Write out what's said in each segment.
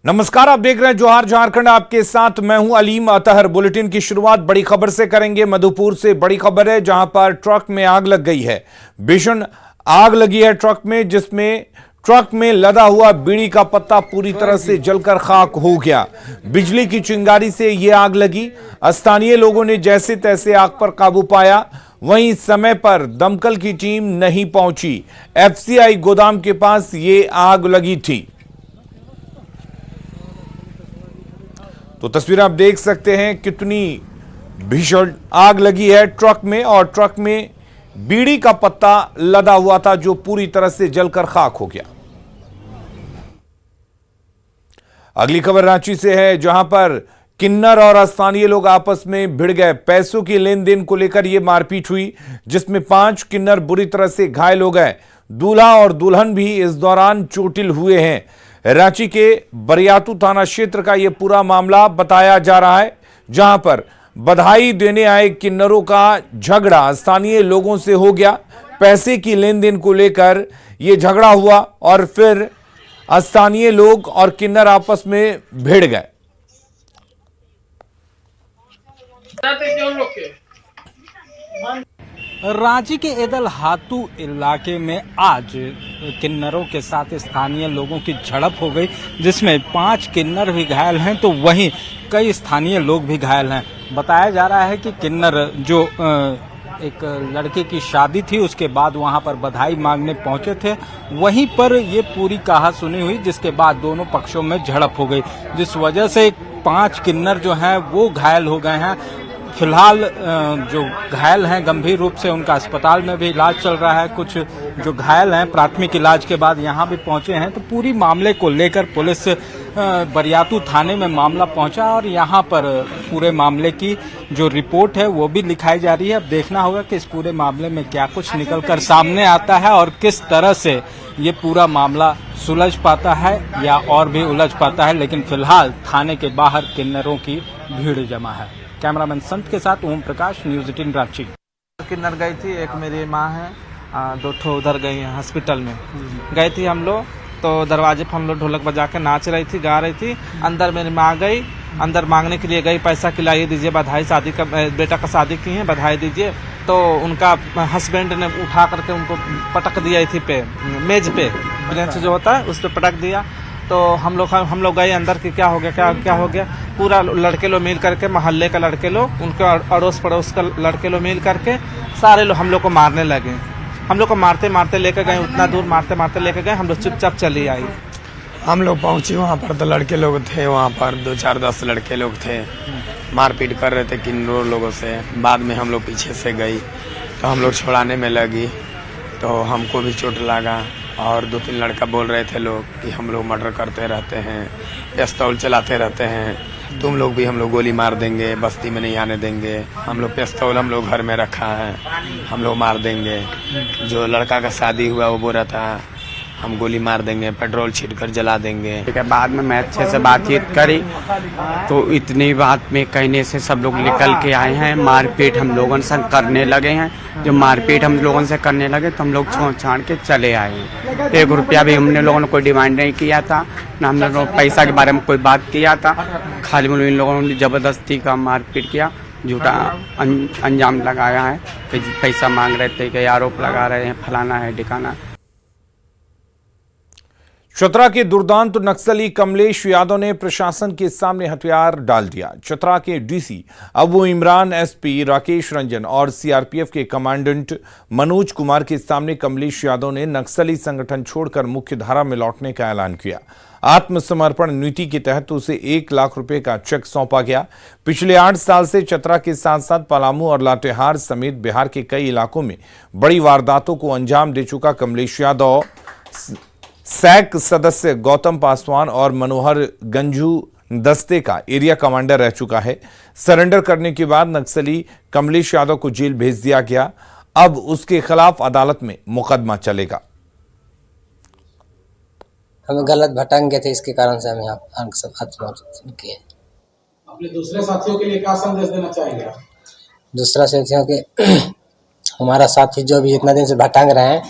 नमस्कार, आप देख रहे हैं जोहार झारखंड। आपके साथ मैं हूं अलीम अतहर। बुलेटिन की शुरुआत बड़ी खबर से करेंगे। मधुपुर से बड़ी खबर है, जहां पर ट्रक में आग लग गई है। भीषण आग लगी है ट्रक में, जिसमें ट्रक में लदा हुआ बीड़ी का पत्ता पूरी तरह से जलकर खाक हो गया। बिजली की चिंगारी से यह आग लगी। स्थानीय लोगों ने जैसे तैसे आग पर काबू पाया। वहीं समय पर दमकल की टीम नहीं पहुंची। एफसीआई गोदाम के पास ये आग लगी थी। तो तस्वीर आप देख सकते हैं कितनी भीषण आग लगी है ट्रक में, और ट्रक में बीड़ी का पत्ता लदा हुआ था जो पूरी तरह से जलकर खाक हो गया। अगली खबर रांची से है, जहां पर किन्नर और स्थानीय लोग आपस में भिड़ गए। पैसों की लेन देन को लेकर यह मारपीट हुई, जिसमें 5 किन्नर बुरी तरह से घायल हो गए। दूल्हा और दुल्हन भी इस दौरान चोटिल हुए हैं। रांची के बरियातू थाना क्षेत्र का यह पूरा मामला बताया जा रहा है, जहां पर बधाई देने आए किन्नरों का झगड़ा स्थानीय लोगों से हो गया। पैसे की लेन देन को लेकर यह झगड़ा हुआ और फिर स्थानीय लोग और किन्नर आपस में भिड़ गए। रांची के एदल हातू इलाके में आज किन्नरों के साथ स्थानीय लोगों की झड़प हो गई, जिसमें 5 किन्नर भी घायल हैं तो वहीं कई स्थानीय लोग भी घायल हैं। बताया जा रहा है कि किन्नर जो एक लड़के की शादी थी, उसके बाद वहां पर बधाई मांगने पहुंचे थे, वहीं पर ये पूरी कहानी सुनी हुई, जिसके बाद दोनों पक्षों में झड़प हो गई, जिस वजह से 5 किन्नर जो हैं वो घायल हो गए हैं। फिलहाल जो घायल हैं गंभीर रूप से उनका अस्पताल में भी इलाज चल रहा है। कुछ जो घायल हैं प्राथमिक इलाज के बाद यहाँ भी पहुंचे हैं। तो पूरी मामले को लेकर पुलिस बरियातू थाने में मामला पहुंचा और यहाँ पर पूरे मामले की जो रिपोर्ट है वो भी लिखाई जा रही है। अब देखना होगा कि इस पूरे मामले में क्या कुछ निकलकर सामने आता है और किस तरह से ये पूरा मामला सुलझ पाता है या और भी उलझ पाता है। लेकिन फिलहाल थाने के बाहर किन्नरों की भीड़ जमा है। कैमरामैन संत के साथ ओम प्रकाश, न्यूज़ 18 रांची। किन्नर गई थी, एक मेरी माँ है, 2 ठो उधर गई हैं हॉस्पिटल में। गए थी हम लोग, तो दरवाजे पर हम लोग ढोलक बजा के नाच रही थी, गा रही थी। अंदर मेरी माँ गई, अंदर मांगने के लिए गई, पैसा खिलाइए दीजिए, बधाई शादी का बेटा का शादी की है, बधाई दीजिए। तो उनका हस्बैंड ने उठा करके उनको पटक दिया इसी पे, मेज पे, बेंच जो होता है उस पर पटक दिया। तो हम लोग गए अंदर कि क्या हो गया। पूरा लड़के लोग मिल करके, मोहल्ले का लड़के लोग, उनके अड़ोस पड़ोस का लड़के लोग मिल करके सारे लोग हम लोग को मारने लगे। हम लोग को मारते लेके गए, उतना दूर मारते लेके गए। हम लोग चुपचाप चली आई। हम लोग पहुंचे वहाँ पर, तो लड़के लोग थे वहाँ पर, 2-4-10 लड़के लोग थे, मारपीट कर रहे थे किन्नरों लोगों से। बाद में हम लोग पीछे से गई तो हम लोग छुड़ाने में लगी, तो हमको भी चोट लगा। और 2-3 लड़का बोल रहे थे लोग कि हम लोग मर्डर करते रहते हैं, पिस्तौल चलाते रहते हैं, तुम लोग भी हम लोग गोली मार देंगे, बस्ती में नहीं आने देंगे, हम लोग पिस्तौल हम लोग घर में रखा है, हम लोग मार देंगे। जो लड़का का शादी हुआ वो बोल रहा था हम गोली मार देंगे, पेट्रोल छींटकर जला देंगे। ठीक है, बाद में मैं अच्छे से बातचीत करी तो इतनी बात में कहने से सब लोग निकल के आए हैं। मारपीट हम लोगों से करने लगे हैं। जो मारपीट हम लोगों से करने लगे तो हम लोग छोड़ छाड़ के चले आए। 1 रुपया भी हमने लोगों ने कोई डिमांड नहीं किया था, ना हमने लोग पैसा के बारे में कोई बात किया था। खाली इन लोगों ने जबरदस्ती का मारपीट किया, झूठा अंजाम लगाया है कि पैसा मांग रहे थे, कि आरोप लगा रहे हैं, फलाना है ढिकाना। चतरा के दुर्दांत नक्सली कमलेश यादव ने प्रशासन के सामने हथियार डाल दिया। चतरा के डीसी अबू इमरान, एसपी राकेश रंजन और सीआरपीएफ के कमांडेंट मनोज कुमार के सामने कमलेश यादव ने नक्सली संगठन छोड़कर मुख्य धारा में लौटने का ऐलान किया। आत्मसमर्पण नीति के तहत उसे 1 लाख रुपए का चेक सौंपा गया। पिछले 8 साल से चतरा के साथ साथ पलामू और लातेहार समेत बिहार के कई इलाकों में बड़ी वारदातों को अंजाम दे चुका कमलेश यादव सैक सदस्य गौतम पासवान और मनोहर गंजू दस्ते का एरिया कमांडर रह चुका है। सरेंडर करने के बाद नक्सली कमलेश यादव को जेल भेज दिया गया। अब उसके खिलाफ अदालत में मुकदमा चलेगा। हम गलत भटक गए थे, इसके कारण से हम यहाँ आत्मसमर्पण किए। अपने दूसरे साथियों के लिए क्या संदेश देना चाहेंगे? दूसरा साथियों के हमारा साथी जो भी इतना दिन से भटक रहे हैं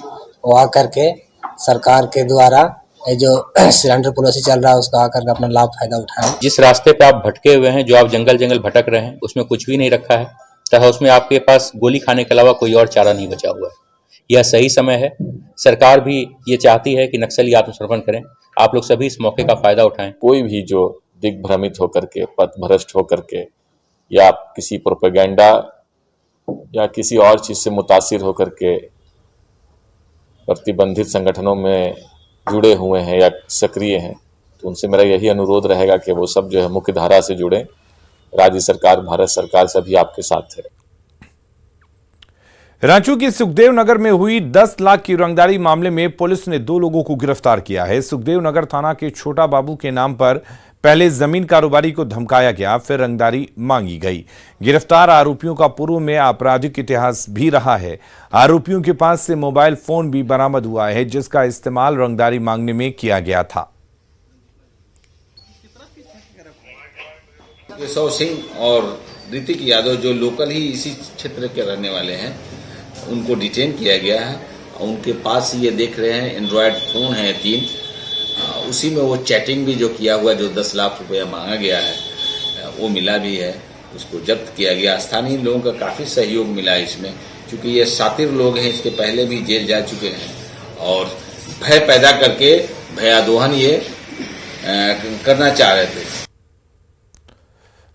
वो आकर के सरकार के द्वारा ये जो सिलेंडर पॉलिसी चल रहा है उसका आकर के अपना लाभ फायदा उठाएं। जिस रास्ते पे आप भटके हुए हैं, जो आप जंगल जंगल भटक रहे हैं, उसमें कुछ भी नहीं रखा है, तथा उसमें आपके पास गोली खाने के अलावा कोई और चारा नहीं बचा हुआ है। यह सही समय है। सरकार भी ये चाहती है कि नक्सली आत्मसमर्पण करें। आप लोग सभी इस मौके का फायदा उठाएं। कोई भी जो दिग्भ्रमित होकर के, पथभ्रष्ट होकर के, या किसी प्रोपेगेंडा या किसी और चीज से मुतासिर होकर के प्रतिबंधित संगठनों में जुड़े हुए हैं या सक्रिय हैं, तो उनसे मेरा यही अनुरोध रहेगा कि वो सब जो है मुख्य धारा से जुड़े। राज्य सरकार, भारत सरकार सभी आपके साथ है। रांची के सुखदेव नगर में हुई 10 लाख की रंगदारी मामले में पुलिस ने 2 लोगों को गिरफ्तार किया है। सुखदेव नगर थाना के छोटा बाबू के नाम पर पहले जमीन कारोबारी को धमकाया गया, फिर रंगदारी मांगी गई। गिरफ्तार आरोपियों का पूर्व में आपराधिक इतिहास भी रहा है। आरोपियों के पास से मोबाइल फोन भी बरामद हुआ है, जिसका इस्तेमाल रंगदारी मांगने में किया गया था। केशव सिंह और ऋतिक यादव जो लोकल ही इसी क्षेत्र के रहने वाले हैं, उनको डिटेन किया गया है। उनके पास ये देख रहे हैं एंड्रॉयड फोन है 3, उसी में वो चैटिंग भी जो किया हुआ, जो 10 लाख रुपया मांगा गया है, वो मिला भी है, उसको जब्त किया गया। स्थानीय लोगों का काफ़ी सहयोग मिला इसमें, क्योंकि ये शातिर लोग हैं, इसके पहले भी जेल जा चुके हैं और भय पैदा करके भयादोहन ये करना चाह रहे थे।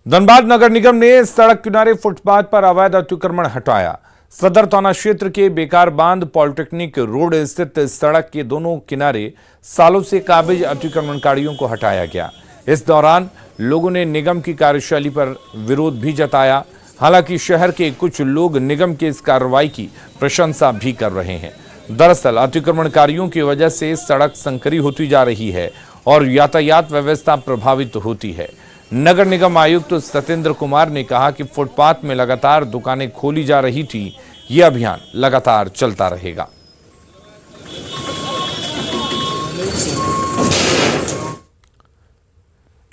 धनबाद नगर निगम ने सड़क किनारे फुटपाथ पर अवैध अतिक्रमण हटाया। सदर थाना क्षेत्र के बेकार बांध पॉलिटेक्निक रोड स्थित सड़क के दोनों किनारे सालों से काबिज अतिक्रमणकारियों को हटाया गया। इस दौरान लोगों ने निगम की कार्यशैली पर विरोध भी जताया। हालांकि शहर के कुछ लोग निगम की इस कार्रवाई की प्रशंसा भी कर रहे हैं। दरअसल अतिक्रमणकारियों की वजह से सड़क संकरी होती जा रही है और यातायात व्यवस्था प्रभावित होती है। नगर निगम आयुक्त सत्येंद्र कुमार ने कहा कि फुटपाथ में लगातार दुकानें खोली जा रही थी। यह अभियान लगातार चलता रहेगा।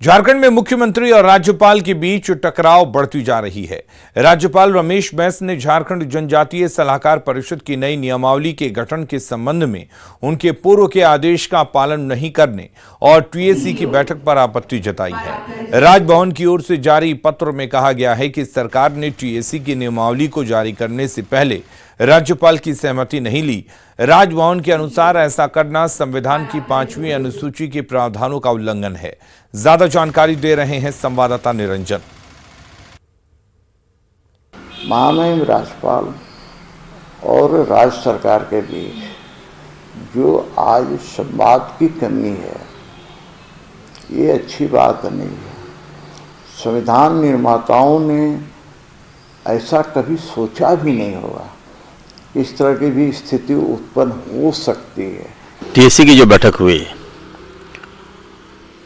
झारखंड में मुख्यमंत्री और राज्यपाल के बीच टकराव बढ़ती जा रही है। राज्यपाल रमेश बैस ने झारखंड जनजातीय सलाहकार परिषद की नई नियमावली के गठन के संबंध में उनके पूर्व के आदेश का पालन नहीं करने और टीएसी की बैठक पर आपत्ति जताई है। राजभवन की ओर से जारी पत्र में कहा गया है कि सरकार ने टीएसी की नियमावली को जारी करने से पहले राज्यपाल की सहमति नहीं ली। राजभवन के अनुसार ऐसा करना संविधान की 5वीं अनुसूची के प्रावधानों का उल्लंघन है। ज्यादा जानकारी दे रहे हैं संवाददाता निरंजन। माननीय राज्यपाल और राज्य सरकार के बीच जो आज संवाद की कमी है, ये अच्छी बात नहीं है। संविधान निर्माताओं ने ऐसा कभी सोचा भी नहीं होगा। इस तरह की भी स्थिति उत्पन्न हो सकती है। टीएसी की जो बैठक हुई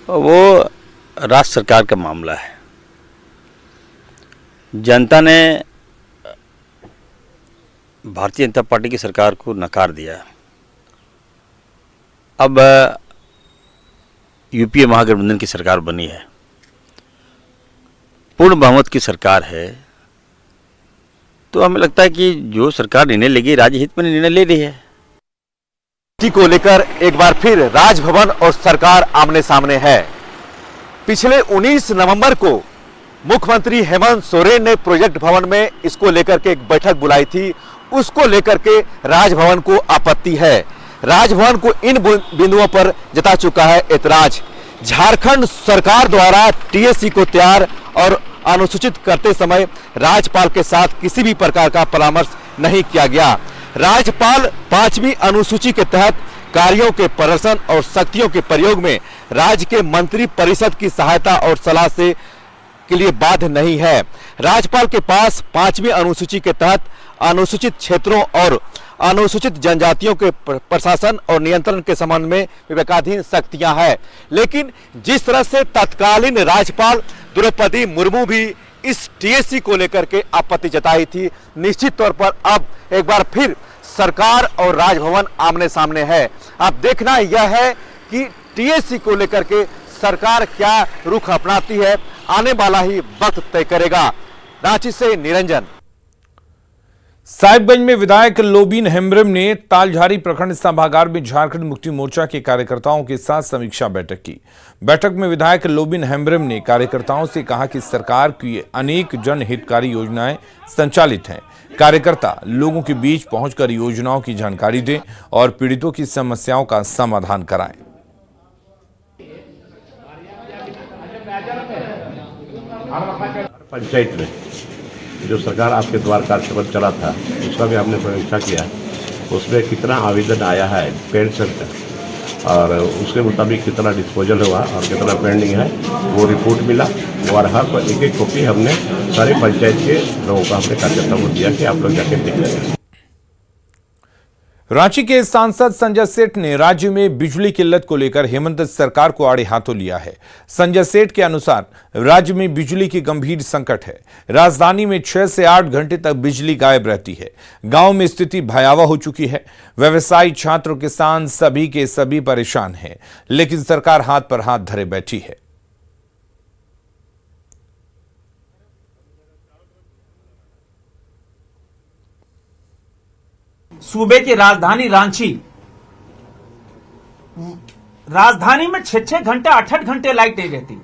वो राज्य सरकार का मामला है। जनता ने भारतीय जनता पार्टी की सरकार को नकार दिया। अब यूपीए महागठबंधन की सरकार बनी है, पूर्ण बहुमत की सरकार है, तो हमें लगता है कि जो सरकार निर्णय लेगी राज्य हित में निर्णय ले रही है। इसी को लेकर एक बार फिर राजभवन और सरकार आमने सामने है। पिछले 19 नवंबर को मुख्यमंत्री हेमंत सोरेन ने प्रोजेक्ट भवन में इसको लेकर के एक बैठक बुलाई थी। उसको लेकर के राजभवन को आपत्ति है। राजभवन को इन बिंदुओं पर जता चुका है एतराज। झारखंड सरकार द्वारा टीएसी को तैयार और अनुसूचित करते समय राज्यपाल के साथ किसी भी प्रकार का परामर्श नहीं किया गया। राज्यपाल 5वीं अनुसूची के तहत कार्यों के प्रदर्शन और शक्तियों के प्रयोग में राज्य के मंत्री परिषद की सहायता और सलाह से के लिए बाध्य नहीं है। राज्यपाल के पास 5वीं अनुसूची के तहत अनुसूचित क्षेत्रों और अनुसूचित जनजातियों के प्रशासन और नियंत्रण के संबंध में विवेकाधीन शक्तियां हैं। लेकिन जिस तरह से तत्कालीन राज्यपाल द्रौपदी मुर्मू भी इस टीएसी को लेकर के आपत्ति जताई थी, निश्चित तौर पर अब एक बार फिर सरकार और राजभवन आमने सामने है। अब देखना यह है कि टीएसी को लेकर के सरकार क्या रुख अपनाती है, आने वाला ही वक्त तय करेगा। रांची से निरंजन। साहिबगंज में विधायक लोबीन हेम्ब्रम ने तालझारी प्रखंड सभागार में झारखंड मुक्ति मोर्चा के कार्यकर्ताओं के साथ समीक्षा बैठक की। बैठक में विधायक लोबीन हेम्ब्रम ने कार्यकर्ताओं से कहा कि सरकार की अनेक जनहितकारी योजनाएं संचालित हैं। कार्यकर्ता लोगों के बीच पहुंचकर योजनाओं की जानकारी दें और पीड़ितों की समस्याओं का समाधान कराएं। पंचायत में जो सरकार आपके द्वार कार्यक्रम चला था उसका भी हमने समीक्षा किया। उसमें कितना आवेदन आया है पेंशन का और उसके मुताबिक कितना डिस्पोजल हुआ और कितना पेंडिंग है वो रिपोर्ट मिला और हर एक एक कॉपी हमने सारे पंचायत के लोगों को अपने कार्यकर्ताओं को दिया कि आप लोग जाके देख लें। रांची के सांसद संजय सेठ ने राज्य में बिजली किल्लत को लेकर हेमंत सरकार को आड़े हाथों लिया है। संजय सेठ के अनुसार राज्य में बिजली की गंभीर संकट है। राजधानी में 6 से 8 घंटे तक बिजली गायब रहती है। गांव में स्थिति भयावह हो चुकी है। व्यवसायी, छात्र, किसान सभी के सभी परेशान हैं, लेकिन सरकार हाथ पर हाथ धरे बैठी है। सूबे की राजधानी राजधानी में 6-6 घंटे 8-8 घंटे लाइट नहीं रहती।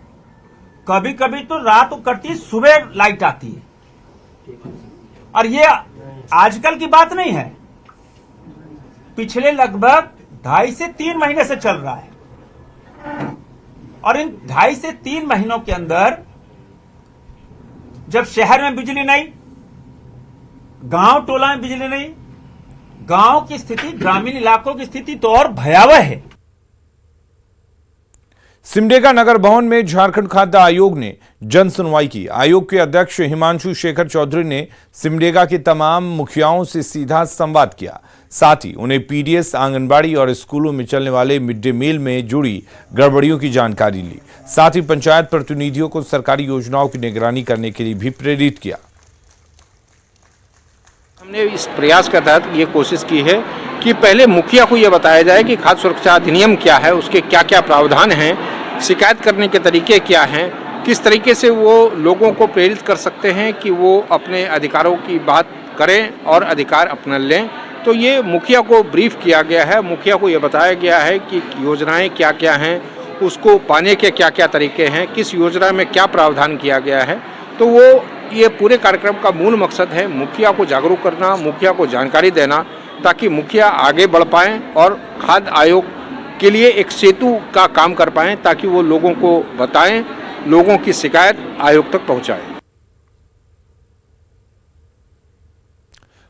कभी कभी तो रात को कटती, सुबह लाइट आती है। और ये आजकल की बात नहीं है, पिछले लगभग 2.5 से 3 महीने से चल रहा है। और इन 2.5 से 3 महीनों के अंदर जब शहर में बिजली नहीं, गांव टोला में बिजली नहीं, गांव की स्थिति, ग्रामीण इलाकों की स्थिति तो और भयावह है। सिमडेगा नगर भवन में झारखंड खाद्य आयोग ने जन सुनवाई की। आयोग के अध्यक्ष हिमांशु शेखर चौधरी ने सिमडेगा के तमाम मुखियाओं से सीधा संवाद किया। साथ ही उन्हें पीडीएस, आंगनबाड़ी और स्कूलों में चलने वाले मिड डे मील में जुड़ी गड़बड़ियों की जानकारी ली। साथ ही पंचायत प्रतिनिधियों को सरकारी योजनाओं की निगरानी करने के लिए भी प्रेरित किया। हमने इस प्रयास के तहत ये कोशिश की है कि पहले मुखिया को ये बताया जाए कि खाद्य सुरक्षा अधिनियम क्या है, उसके क्या क्या प्रावधान हैं, शिकायत करने के तरीके क्या हैं, किस तरीके से वो लोगों को प्रेरित कर सकते हैं कि वो अपने अधिकारों की बात करें और अधिकार अपना लें। तो ये मुखिया को ब्रीफ किया गया है। मुखिया को ये बताया गया है कि योजनाएं क्या क्या हैं, उसको पाने के क्या क्या तरीके हैं, किस योजना में क्या प्रावधान किया गया है। तो वो ये पूरे कार्यक्रम का मूल मकसद है मुखिया को जागरूक करना, मुखिया को जानकारी देना, ताकि मुखिया आगे बढ़ पाएं और खाद्य आयोग के लिए एक सेतु का काम कर पाएं, ताकि वो लोगों को बताएं, लोगों की शिकायत आयोग तक पहुंचाएं।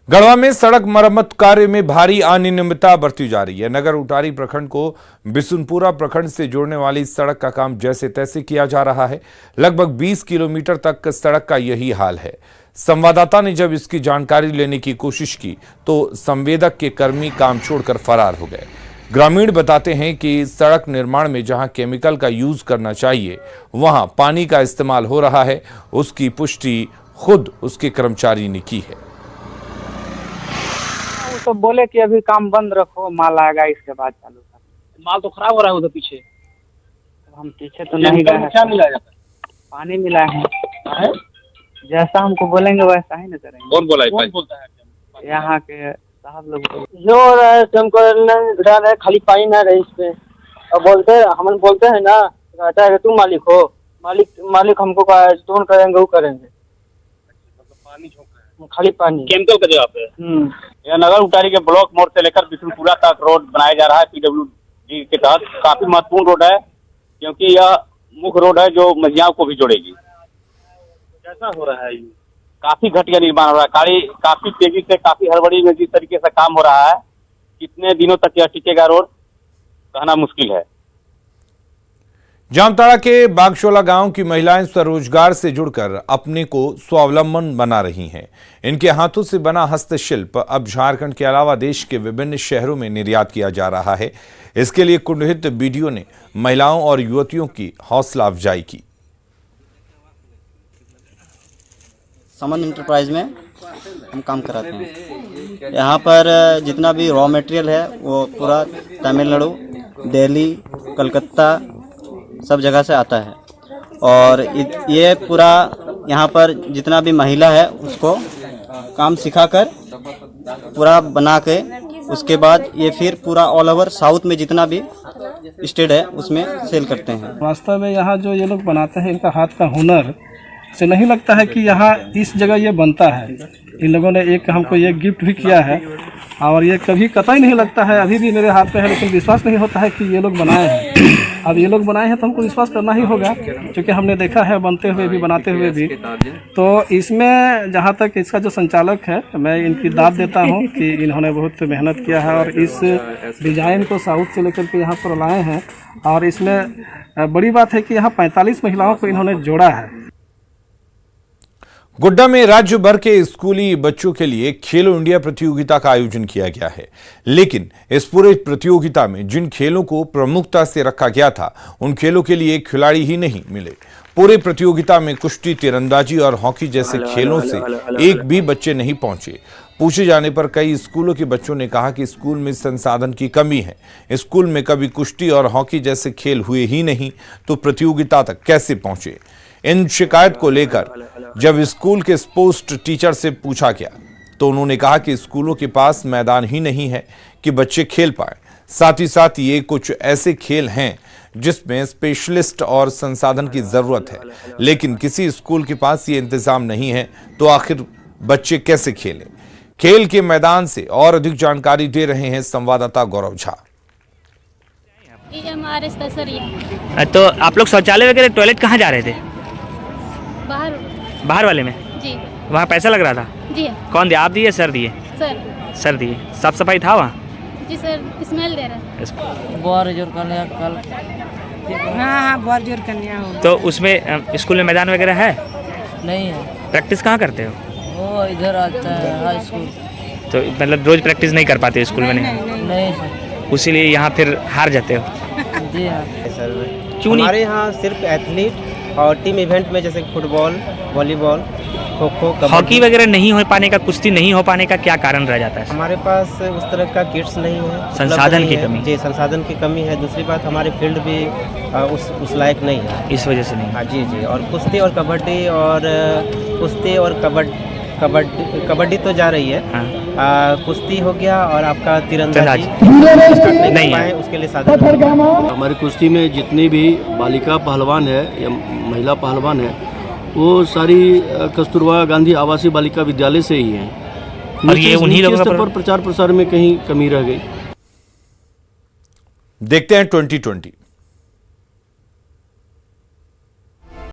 गढ़वा में सड़क मरम्मत कार्य में भारी अनियमितता बरती जा रही है। नगर उटारी प्रखंड को बिशुनपुरा प्रखंड से जोड़ने वाली सड़क का काम जैसे तैसे किया जा रहा है। लगभग 20 किलोमीटर तक सड़क का यही हाल है। संवाददाता ने जब इसकी जानकारी लेने की कोशिश की तो संवेदक के कर्मी काम छोड़कर फरार हो गए। ग्रामीण बताते हैं कि सड़क निर्माण में जहां केमिकल का यूज करना चाहिए वहां पानी का इस्तेमाल हो रहा है। उसकी पुष्टि खुद उसके कर्मचारी ने की है। तो बोले कि अभी काम बंद रखो, माल आएगा इसके बाद चालू कर। माल तो खराब हो रहा है उधर पीछे। हम पीछे तो नहीं गए। क्या मिला जाता है? पानी मिला है। जैसा हमको बोलेंगे वैसा ही न करेंगे। कौन बोला है? कौन बोलता है? यहाँ के साहब लोग जो हो रहा है हमको है, खाली पानी ना रहे इसमें। अब बोलते हम बोलते हैं ना, कहता है तुम मालिक हो, मालिक हमको टोन करेंगे वो करेंगे। पानी खाली पानी केमिकल का जगह पे। यह नगर उटारी के ब्लॉक मोड़ से लेकर बिशुनपुरा तक रोड बनाया जा रहा है पीडब्ल्यूडी के तहत। काफी महत्वपूर्ण रोड है क्योंकि यह मुख्य रोड है जो मझियाओं को भी जोड़ेगी। कैसा हो रहा है? काफी घटिया निर्माण हो रहा है, काफी तेजी से, काफी हड़बड़ी में जिस तरीके से काम हो रहा है, कितने दिनों तक यह टिकेगा रोड कहना मुश्किल है। जामताड़ा के बागशोला गांव की महिलाएं स्वरोजगार से जुड़कर अपने को स्वावलंबन बना रही हैं। इनके हाथों से बना हस्तशिल्प अब झारखंड के अलावा देश के विभिन्न शहरों में निर्यात किया जा रहा है। इसके लिए कुंडहित बीडीओ ने महिलाओं और युवतियों की हौसला अफजाई की। समन इंटरप्राइज में हम काम कराते हैं। यहाँ पर जितना भी रॉ मटेरियल है वो पूरा तमिलनाडु, दिल्ली, कलकत्ता सब जगह से आता है। और ये पूरा यहाँ पर जितना भी महिला है उसको काम सिखाकर पूरा बना के उसके बाद ये फिर पूरा ऑल ओवर साउथ में जितना भी स्टेट है उसमें सेल करते हैं। वास्तव में यहाँ जो ये लोग बनाते हैं इनका हाथ का हुनर से नहीं लगता है कि यहाँ इस जगह ये बनता है। इन लोगों ने एक हमको ये गिफ्ट भी किया है और ये कभी कतई नहीं लगता है, अभी भी मेरे हाथ पे है, लेकिन विश्वास नहीं होता है कि ये लोग बनाए हैं। अब ये लोग बनाए हैं तो हमको विश्वास करना ही होगा, क्योंकि हमने देखा है बनते हुए भी बनाते हुए भी। तो इसमें जहाँ तक इसका जो संचालक है, मैं इनकी दाद देता हूँ कि इन्होंने बहुत मेहनत किया है और इस डिज़ाइन को साउथ से लेकर के यहाँ पर लाए हैं। और इसमें बड़ी बात है कि यहाँ 45 महिलाओं को इन्होंने जोड़ा है। गोड्डा में राज्य भर के स्कूली बच्चों के लिए खेलो इंडिया प्रतियोगिता का आयोजन किया गया है, लेकिन इस पूरे प्रतियोगिता में जिन खेलों को प्रमुखता से रखा गया था उन खेलों के लिए खिलाड़ी ही नहीं मिले। पूरे प्रतियोगिता में कुश्ती, तीरंदाजी और हॉकी जैसे खेलों से एक भी बच्चे नहीं पहुंचे। पूछे जाने पर कई स्कूलों के बच्चों ने कहा कि स्कूल में संसाधन की कमी है, स्कूल में कभी कुश्ती और हॉकी जैसे खेल हुए ही नहीं तो प्रतियोगिता तक कैसे पहुंचे। इन शिकायत को लेकर जब स्कूल के स्पोर्ट्स टीचर से पूछा गया तो उन्होंने कहा कि स्कूलों के पास मैदान ही नहीं है कि बच्चे खेल पाए। साथ ही साथ ये कुछ ऐसे खेल हैं जिसमें स्पेशलिस्ट और संसाधन की जरूरत है, लेकिन किसी स्कूल के पास ये इंतजाम नहीं है तो आखिर बच्चे कैसे खेलें। खेल के मैदान से और अधिक जानकारी दे रहे हैं संवाददाता गौरव झा। तो आप लोग शौचालय वगैरह टॉयलेट कहाँ जा रहे थे? बाहर वाले में जी। वहाँ पैसा लग रहा था जी। कौन दिया, आप दिए सर दिए? सर दिए। साफ सफाई था वहाँ? जी सर, स्मेल दे रहा है। बहुत जोर कल हाँ बहुत जोर कन्या हो। तो उसमें स्कूल में मैदान वगैरह है? नहीं है। प्रैक्टिस कहाँ करते हो? वो इधर आता है हाई स्कूल। तो मतलब रोज प्रैक्टिस नहीं कर पाते स्कूल में? नहीं सर। उसीलिए यहाँ फिर हार जाते हो? जी हाँ सर। हमारे यहाँ सिर्फ एथलीट और टीम इवेंट में जैसे football, volleyball, kho kho, hockey वगैरह नहीं हो पाने का, कुश्ती नहीं हो पाने का क्या कारण रह जाता है? हमारे पास उस तरह का किट्स नहीं है, संसाधन की कमी। जी, संसाधन की कमी है। दूसरी बात हमारे फील्ड भी उस लायक नहीं है, इस वजह से नहीं। हाँ जी। और कुश्ती और कबड्डी तो जा रही है। कुश्ती हो गया और आपका तीरंदाजी नहीं है, उसके लिए साधन। हमारी कुश्ती में जितनी भी बालिका पहलवान है या महिला पहलवान है वो सारी कस्तूरबा गांधी आवासीय बालिका विद्यालय से ही हैं। और ये उन्हीं लोगों स्तर पर प्रचार प्रसार में कहीं कमी रह गई। देखते हैं 2020।